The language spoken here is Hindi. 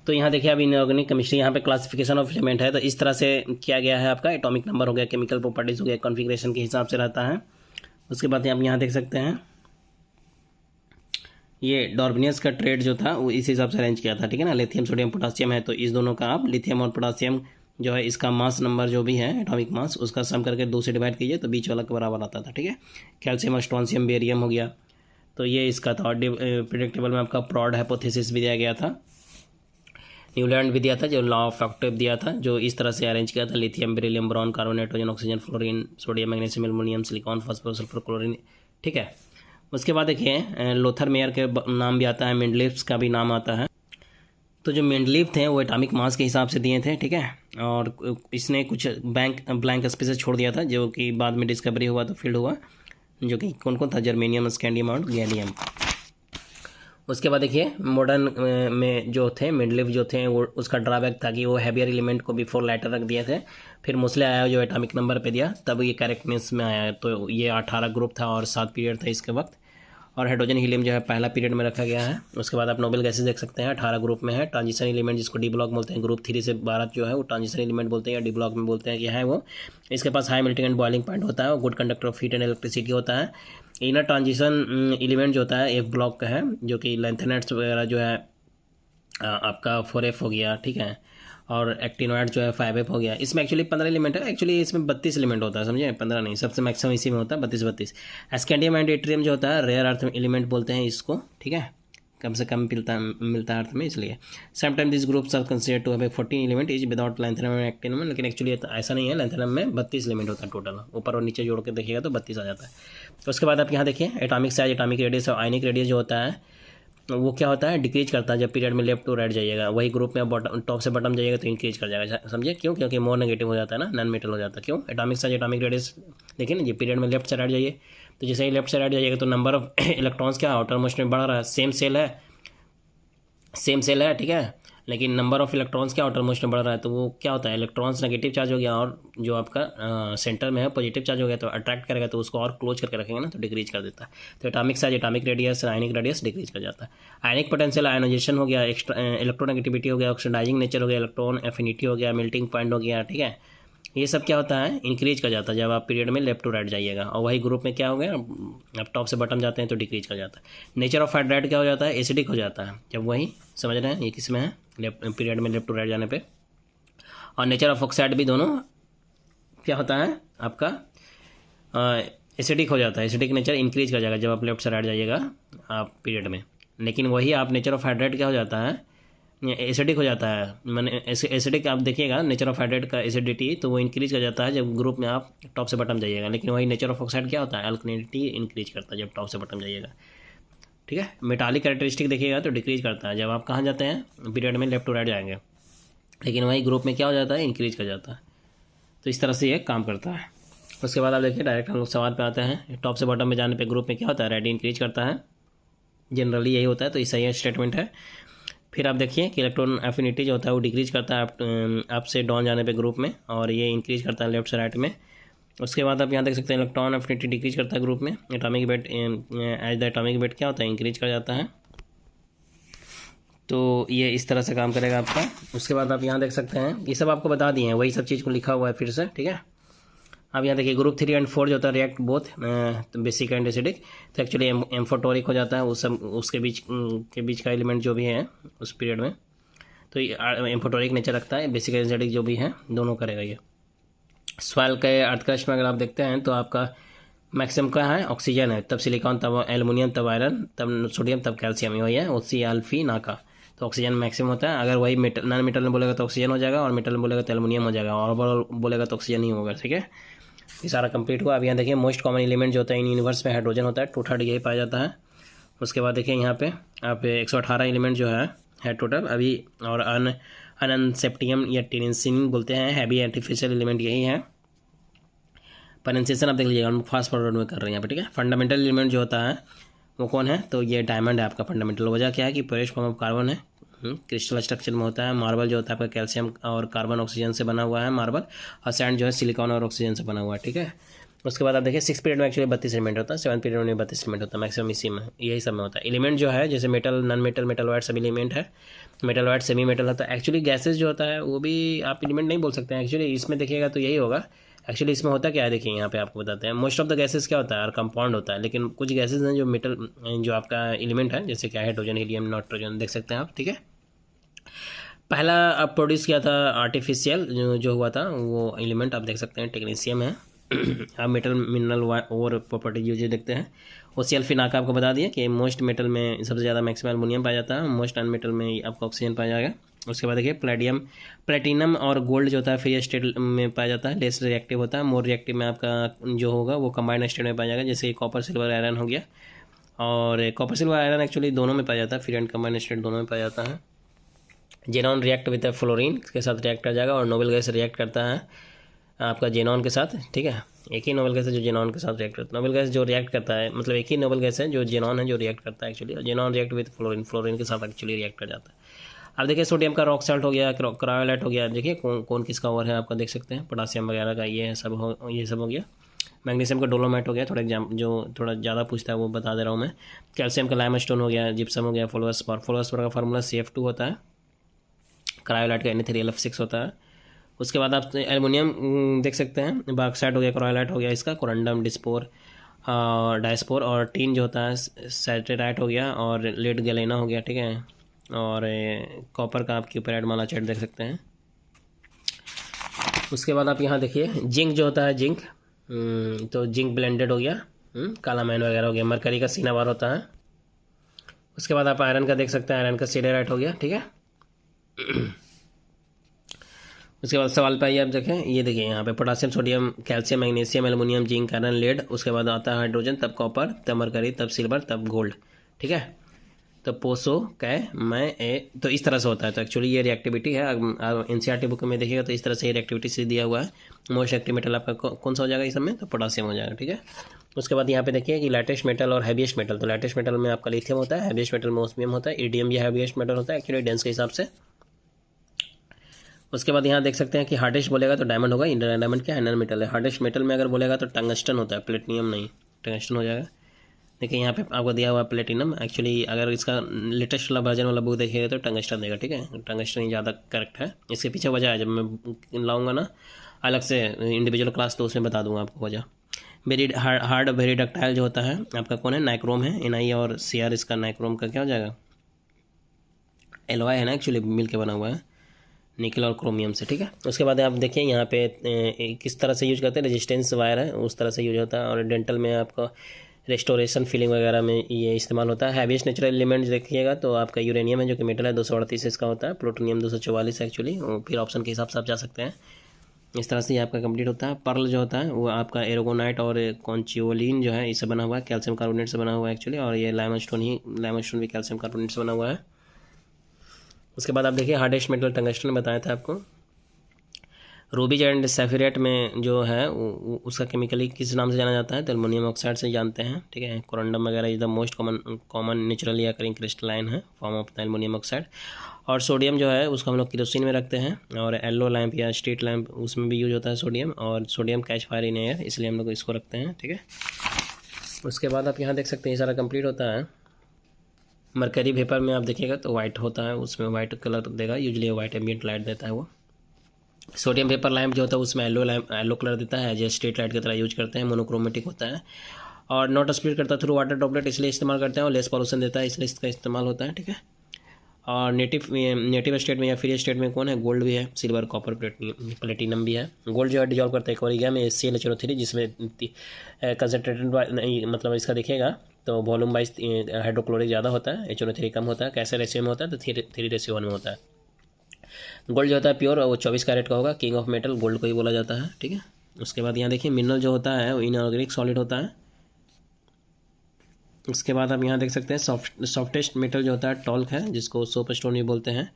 तो यहाँ देखिए अब इनऑर्गेनिक केमिस्ट्री यहाँ पे क्लासिफिकेशन ऑफ एलिमेंट है, तो इस तरह से किया गया है। आपका एटॉमिक नंबर हो गया, केमिकल प्रॉपर्टीज हो गया, कॉन्फ़िगरेशन के हिसाब से रहता है। उसके बाद आप यहाँ देख सकते हैं ये डॉर्बिनियस का ट्रेड जो था वो इस हिसाब से अरेंज किया था, ठीक है ना। लिथियम सोडियम पोटासियम है, तो इस दोनों का आप लिथियम और पोटासियम जो है इसका मास नंबर जो भी है एटॉमिक मास उसका सम करके 2 से डिवाइड कीजिए तो बीच वाला के बराबर आता था, ठीक है। कैल्शियम स्ट्रॉन्सियम बेरियम हो गया, तो ये इसका था। और प्रेडिक्टेबल में आपका प्रॉड हाइपोथेसिस भी दिया गया था, न्यूलैंड भी दिया था, जो लॉ ऑफ ऑक्टेव दिया था, जो इस तरह से अरेंज किया था। Lithium beryllium boron carbon nitrogen oxygen fluorine sodium magnesium aluminium silicon phosphorus sulphur chlorine, ठीक है। उसके बाद देखिए लोथर मेयर के नाम भी आता है, मेंडलीव्स का भी नाम आता है। तो जो मेंडलीव थे वो एटॉमिक मास के हिसाब से दिए थे, ठीक है। और इसने कुछ ब्लैंक स्पेसेस छोड़ दिया था जो कि बाद में डिस्कवरी हुआ तो फील्ड हुआ, जो कि कौन कौन था, जर्मेनियम स्कैंडियम और गैलियम। उसके बाद देखिए मॉडर्न में जो थे मेंडलीव जो थे वो उसका ड्रॉबैक था कि वो हैवियर एलिमेंट को बिफोर लाइटर रख दिए थे। फिर मोस्ले आया जो एटॉमिक नंबर पे दिया तब ये करेक्टनेस में आया। तो ये 18 ग्रुप था और 7 पीरियड था इसके वक्त, और हाइड्रोजन हीलियम जो है पहला पीरियड में रखा गया है। उसके बाद आप नोबेल गैसेज देख सकते हैं 18 ग्रुप में है। ट्रांजिशन एलिमेंट जिसको डी ब्लॉक बोलते हैं, ग्रुप 3 से 12 जो है वो ट्रांजिशन एलिमेंट बोलते हैं या डी ब्लॉक में बोलते हैं कि है वो। इसके पास high melting and boiling point होता है, good conductor of heat and electricity होता है। इनर ट्रांजिशन एलिमेंट जो होता है F ब्लॉक का है, जो कि लेंथेनेट्स वगैरह जो है आपका 4F हो गया, ठीक है। और एक्टिनोइड जो है 5F हो गया। इसमें एक्चुअली 15 एलिमेंट है, एक्चुअली इसमें 32 एलिमेंट होता है, समझे, 15 नहीं, सबसे मैक्सिमम इसी में होता है 32। एस्केंडियम एंड एट्रियम जो होता है रेयर अर्थ एलिमेंट बोलते हैं इसको, ठीक है, कम से कम मिलता है अर्थ में, इसलिए sometime this groups are consider to have 14 element is without lanthanum and actinium, लेकिन एक्चुअली ऐसा नहीं है। लैंथेनम में 32 एलिमेंट होता है टोटल, ऊपर और नीचे जोड़ के देखिएगा तो 32 आ जाता है। उसके बाद आप यहाँ देखिए एटॉमिक साइज, एटॉमिक रेडियस और आयनिक रेडियस जो होता है वो क्या होता है, डिक्रीज करता है। जब पीरियड में लेफ्ट टू राइट जाइएगा, वही ग्रुप में बॉटम टॉप से बॉटम जाइएगा तो इंक्रीज कर जाएगा, समझिए क्यों, क्योंकि मोर नेगेटिव हो जाता है ना, नॉन मेटल हो जाता है। क्यों, एटॉमिक साइज एटॉमिक रेडियस देखिए ना, ये पीरियड में लेफ्ट से राइट जाइए तो जैसे ही लेफ्ट से राइट जाइएगा तो नंबर ऑफ इलेक्ट्रॉन्स क्या आउटर मोस्ट में बढ़ रहा है। सेम सेल है, ठीक है, लेकिन नंबर ऑफ इलेक्ट्रॉन्स क्या आउटर मोस्ट में बढ़ रहा है, तो वो क्या होता है, इलेक्ट्रॉन्स नेगेटिव चार्ज हो गया और जो आपका सेंटर में है पॉजिटिव चार्ज हो गया, तो अट्रैक्ट करेगा तो उसको और क्लोज करके रखेंगे ना तो डिक्रीज कर देता है। तो atomic size atomic radius ionic radius decrease कर जाता है। आयनिक पोटेंशियल आयनाइजेशन हो गया, इलेक्ट्रोनेगेटिविटी हो गया, ऑक्सीडाइजिंग नेचर हो गया, इलेक्ट्रॉन एफिनिटी हो गया, मेल्टिंग पॉइंट हो गया, ठीक है। ये सब क्या होता है, इंक्रीज कर जाता है जब आप पीरियड में लेफ्ट टू राइट जाइएगा। और वही ग्रुप में क्या हो गया, आप टॉप से बॉटम जाते हैं तो डिक्रीज कर जाता है। नेचर ऑफ हाइड्राइड क्या हो जाता है, एसिडिक हो जाता है जब वही, समझ रहे हैं, ये किस में है, पीरियड में लेफ्ट टू राइट जाने पे। और नेचर ऑफ ऑक्साइड भी दोनों क्या होता है आपका, एसिडिक हो जाता है। एसिडिक नेचर इंक्रीज कर जाएगा जब आप लेफ्ट से राइट जाइएगा आप पीरियड में। लेकिन वही आप नेचर ऑफ हाइड्राइड क्या हो जाता है, एसिडिक हो जाता है। मैंने एसिडिक आप देखिएगा नेचर ऑफ हाइड्राइड का एसिडिटी तो वो इंक्रीज कर जाता है जब ग्रुप में आप टॉप से बॉटम जाइएगा। लेकिन वही नेचर ऑफ ऑक्साइड क्या होता है, अल्कनिटी इंक्रीज करता है जब टॉप से बॉटम जाइएगा, ठीक है। मेटालिक कैरेक्टरिस्टिक देखिएगा तो डिक्रीज करता है जब आप कहाँ जाते हैं, पीरियड में लेफ्ट टू राइट जाएंगे। लेकिन वही ग्रुप में क्या हो जाता है, इंक्रीज कर जाता है। तो इस तरह से ये काम करता है। उसके बाद आप देखिए डायरेक्ट हम लोग सवाल पे आते हैं। टॉप से बॉटम में जाने पे ग्रुप में क्या होता है, रेडी इंक्रीज करता है, जनरली यही होता है, तो ये सही स्टेटमेंट है। फिर आप देखिए कि इलेक्ट्रॉन एफिनिटी जो होता है वो डिक्रीज करता है अप से डाउन जाने पे ग्रुप में, और ये इंक्रीज करता है लेफ्ट से राइट में। उसके बाद आप यहाँ देख सकते हैं इलेक्ट्रॉन एफिनिटी डिक्रीज करता है ग्रुप में। Atomic weight as the atomic weight क्या होता है, इंक्रीज कर जाता है। तो ये इस तरह से काम करेगा आपका। उसके बाद आप यहाँ देख सकते हैं ये सब आपको बता दिए हैं, वही सब चीज़ को लिखा हुआ है फिर से, ठीक है। अब यहाँ देखिए ग्रुप 3 और 4 जो होता है react both basic and acidic, तो एक्चुअली एम्फोटोरिक हो जाता है उस सब उसके बीच का एलिमेंट जो भी है उस पीरियड में, तो ये एम्फोटोरिक नेचर रखता है। बेसिक एंड एसिडिक जो भी है दोनों करेगा ये। सॉइल के अर्थक्रस्ट में अगर आप देखते हैं तो आपका मैक्सिमम क्या है, ऑक्सीजन है, तब सिलिकॉन, तब एल्युमिनियम, तब आयरन, तब सोडियम, तब कैल्शियम, वही है ओसी अल्फी नाका। तो ऑक्सीजन मैक्सिमम होता है। अगर वही मेटल नॉन मेटल में बोलेगा तो ऑक्सीजन हो जाएगा, और मेटल में बोलेगा तो एल्युमिनियम हो जाएगा, और बोलेगा तो ऑक्सीजन ही होगा, ठीक है। ये सारा कंप्लीट हुआ। अब यहाँ देखिए मोस्ट कॉमन एलिमेंट जो होता है इन यूनिवर्स में हाइड्रोजन होता है, 2/3 यही पाया जाता है। उसके बाद देखिए यहाँ पे आप 118 एलिमेंट जो है टोटल अभी, और अनसेप्टियम या टेरेंसिन बोलते हैं, हैवी आर्टिफिशियल एलिमेंट यही है। प्रोनाउंसिएशन आप देख लीजिएगा, हम फास्ट फॉरवर्ड में कर रहे हैं यहाँ पे, ठीक है। फंडामेंटल एलिमेंट जो होता है वो कौन है, तो ये डायमंड है आपका फंडामेंटल। वजह क्या है कि प्योरेस्ट फॉर्म ऑफ कार्बन है, क्रिस्टल स्ट्रक्चर में होता है। मार्बल जो होता है आपका कैल्शियम और कार्बन ऑक्सीजन से बना हुआ है मार्बल, और सैंड जो है सिलिकॉन और ऑक्सीजन से बना हुआ है, ठीक है। उसके बाद आप देखिए 6 पीरियड में एक्चुअली 32 एलिमेंट होता है, 7 पीरियड में 32 एलिमेंट होता है मैक्सिमम, इसी में यही सब में होता है। एलिमेंट जो है जैसे metal, non metal, metal white सभी एलिमेंट है। मेटल वाइट सेमी मेटल होता है। एक्चुअली गैसेज जो होता है वो भी आप एलिमेंट नहीं बोल सकते हैं एक्चुअली, इसमें देखिएगा तो यही होगा। एक्चुअली इसमें होता क्या है देखिए, यहाँ पे आपको बताते हैं। मोस्ट ऑफ द गैसेज क्या होता है, और कंपाउंड होता है, लेकिन कुछ गैसेज हैं जो मेटल, जो आपका एलिमेंट है, जैसे क्या हाइड्रोजन, हीलियम, नाइट्रोजन, देख सकते हैं आप, ठीक है। पहला अब प्रोड्यूस किया था आर्टिफिशियल जो हुआ था वो एलिमेंट आप देख सकते हैं, टेक्नीशियम है। आप मेटल, मिनरल और प्रॉपर्टी जो देखते हैं। ओसीएल फिनाका आपको बता दिया कि मोस्ट मेटल में सबसे ज़्यादा मैक्सिमम एल्युमिनियम पाया जाता है, मोस्ट नॉन मेटल में आपका ऑक्सीजन पाया जाएगा। उसके बाद देखिए प्लेटिनम और गोल्ड जो होता है फ्री स्टेट में पाया जाता है, लेस रिएक्टिव होता है। मोर रिएक्टिव में आपका जो होगा वो कंबाइंड स्टेट में पाया जाएगा, जैसे कॉपर सिल्वर आयरन हो गया। और कॉपर सिल्वर आयरन एक्चुअली दोनों में पाया जाता है, फ्री एंड कंबाइंड स्टेट दोनों में पाया जाता है। जेनॉन रिएक्ट विद फ्लोरीन के साथ रिएक्ट कर जाएगा, और नोबेल गैस रिएक्ट करता है आपका जेनॉन के साथ, ठीक है। एक ही नोबेल गैस है जो जेनॉन के साथ रिएक्ट करता है। नोबेल गैस जो रिएक्ट करता है, मतलब एक ही नोबेल गैस है जो जेनॉन है जो रिएक्ट करता है एक्चुअली, और xenon react with fluorine, fluorine के साथ एक्चुअली रिएक्ट कर जाता है। अब देखिए सोडियम का रॉक साल्ट हो गया, क्रायोलाइट हो गया, देखिए कौन किसका और है आपका देख सकते हैं, पोटासियम वगैरह का, ये सब हो गया। मैग्नीशियम का डोलोमाइट हो गया, थोड़ा एग्जाम जो थोड़ा ज़्यादा पूछता है वो बता दे रहा हूँ मैं। कैल्शियम का लाइमस्टोन हो गया, जिप्सम हो गया, फ्लोरोस्पर का फार्मूला CF2 होता है। क्रायोलाइट का Na3LF6 होता है। उसके बाद आप एल्युमिनियम देख सकते हैं, बॉक्साइट हो गया, क्रायोलाइट हो गया, इसका कोरंडम, डिस्पोर, डायस्पोर, और टीन जो होता है सैटेराइट हो गया, और लेड गैलेना हो गया, ठीक है। और कॉपर का आप क्यूपेराइट मालाचाइट देख सकते हैं। उसके बाद आप यहाँ देखिए जिंक जो होता है, जिंक तो जिंक ब्लेंडेड हो गया, काला मैन वगैरह हो गया। मरकरी का सिनाबार होता है। उसके बाद आप आयरन का देख सकते हैं, आयरन का सिडेराइट हो गया, ठीक है। उसके बाद सवाल पे आइए, आप देखें, ये देखिए यहाँ पे potassium, sodium, calcium, magnesium, aluminium, zinc, iron, lead. उसके बाद आता है हाइड्रोजन, तब कॉपर, तब मरकरी, तब सिल्वर, तब गोल्ड, ठीक है। तो पोसो कै मैं ए, तो इस तरह से होता है। तो एक्चुअली ये रिएक्टिविटी है, NCERT बुक में देखिएगा तो इस तरह से ये रिएक्टिविटी से दिया हुआ है। मोस्ट एक्टिव मेटल आपका कौन सा हो जाएगा इस समय, तो पोटासियम हो जाएगा, ठीक है। उसके बाद यहाँ पे देखिए कि लाइटेस्ट मेटल और हैवीएस्ट मेटल। तो लाइटेस्ट मेटल में आपका लिथियम होता है, हैवीएस्ट मेटल में ओस्मियम होता है, ईडीएम भी हैवीएस्ट मेटल होता है एक्चुअली डेंस के हिसाब से। उसके बाद यहाँ देख सकते हैं कि हार्डेस्ट बोलेगा तो डायमंड होगा। इंडियन डायमंड क्या है, नॉन मेटल है। हार्डेस्ट मेटल में अगर बोलेगा तो टंगस्टन होता है, प्लेटिनियम नहीं, टंगस्टन हो जाएगा। देखिए यहाँ पे आपको दिया हुआ है प्लेटिनम। एक्चुअली अगर इसका लेटेस्ट वाला वर्जन वाला बुक देखिएगा तो टंगस्टन देगा, ठीक है। टंगस्टन ही ज़्यादा करेक्ट है। इसके पीछे वजह है, जब मैं लाऊंगा ना अलग से इंडिविजुअल क्लास तो उसमें बता दूंगा आपको वजह। वेरी हार्ड वेरी डक्टाइल जो होता है आपका कौन है, नाइक्रोम है। NI और CR इसका नाइक्रोम का क्या हो जाएगा, LOI है ना, एक्चुअली मिल के बना हुआ है निकल और क्रोमियम से, ठीक है। उसके बाद आप देखिए यहाँ पे किस तरह से यूज करते हैं, रेजिस्टेंस वायर है उस तरह से यूज होता है। और डेंटल में आपका रेस्टोरेशन फिलिंग वगैरह में ये इस्तेमाल होता है। हैवीएस्ट नेचुरल एलिमेंट देखिएगा तो आपका यूरेनियम है जो कि मेटल है, 238 इसका होता है। प्लूटोनियम 244 एक्चुअली, फिर ऑप्शन के हिसाब से आप जा सकते हैं। इस तरह से ये आपका कंप्लीट होता है। पर्ल जो होता है वो आपका एरोगोनाइट और कॉन्चियोलिन जो है इससे बना हुआ है, कैल्शियम कार्बोनेट से बना हुआ है एक्चुअली। और ये लाइमस्टोन भी कैल्शियम कार्बोनेट से बना हुआ है। उसके बाद आप देखिए हार्डेस्ट मेटल टंगस्टन बताया था आपको। रूबी एंड सैफिरेट में जो है उसका केमिकली किस नाम से जाना जाता है, तो एल्युमिनियम ऑक्साइड से जानते हैं, ठीक है। कोरंडम वगैरह is the most common naturally occurring crystalline है form of the aluminium oxide. और सोडियम जो है उसको हम लोग केरोसिन में रखते हैं, और येलो लैंप या स्ट्रीट लैंप उसमें भी यूज होता है सोडियम। और sodium catch fire in air, इसलिए हम लोग इसको रखते हैं, ठीक है। उसके बाद आप यहाँ देख सकते हैं ये सारा कंप्लीट होता है। मरकरी वेपर में आप देखिएगा तो वाइट होता है, उसमें वाइट कलर देगा, यूजली वाइट एम्बिएंट लाइट देता है वो। सोडियम वेपर लैंप जो होता है उसमें येलो कलर देता है, जो स्ट्रीट लाइट की तरह यूज करते हैं। मोनोक्रोमेटिक होता है और नॉट स्प्लिट करता है थ्रू वाटर ड्रॉपलेट, इसलिए इस्तेमाल करते हैं। और लेस पॉल्यूशन देता है, इसलिए इसका इस्तेमाल होता है, ठीक है। और नेटिव स्टेट में या फ्री स्टेट में कौन है, गोल्ड भी है, सिल्वर, कॉपर, प्लेटिनम भी है। गोल्ड जो है डिजॉल्व करता है एक्वेरियम में ClHO3, जिसमें कंसनट्रेटेड मतलब इसका देखिएगा तो वॉल्यूम वाइज हाइड्रोक्लोरिक ज़्यादा होता है, HNO3 कम होता है। कैसे रेशियो में होता है, तो 3:1 में होता है। गोल्ड जो होता है प्योर वो 24 कैरेट का होगा, किंग ऑफ मेटल गोल्ड को ही बोला जाता है, ठीक है। उसके बाद यहाँ देखिए मिनरल जो होता है वो इनऑर्गेनिक सॉलिड होता है। उसके बाद आप यहाँ देख सकते हैं सॉफ्टेस्ट मेटल जो होता है टॉल्क है, जिसको सोप स्टोन भी बोलते हैं।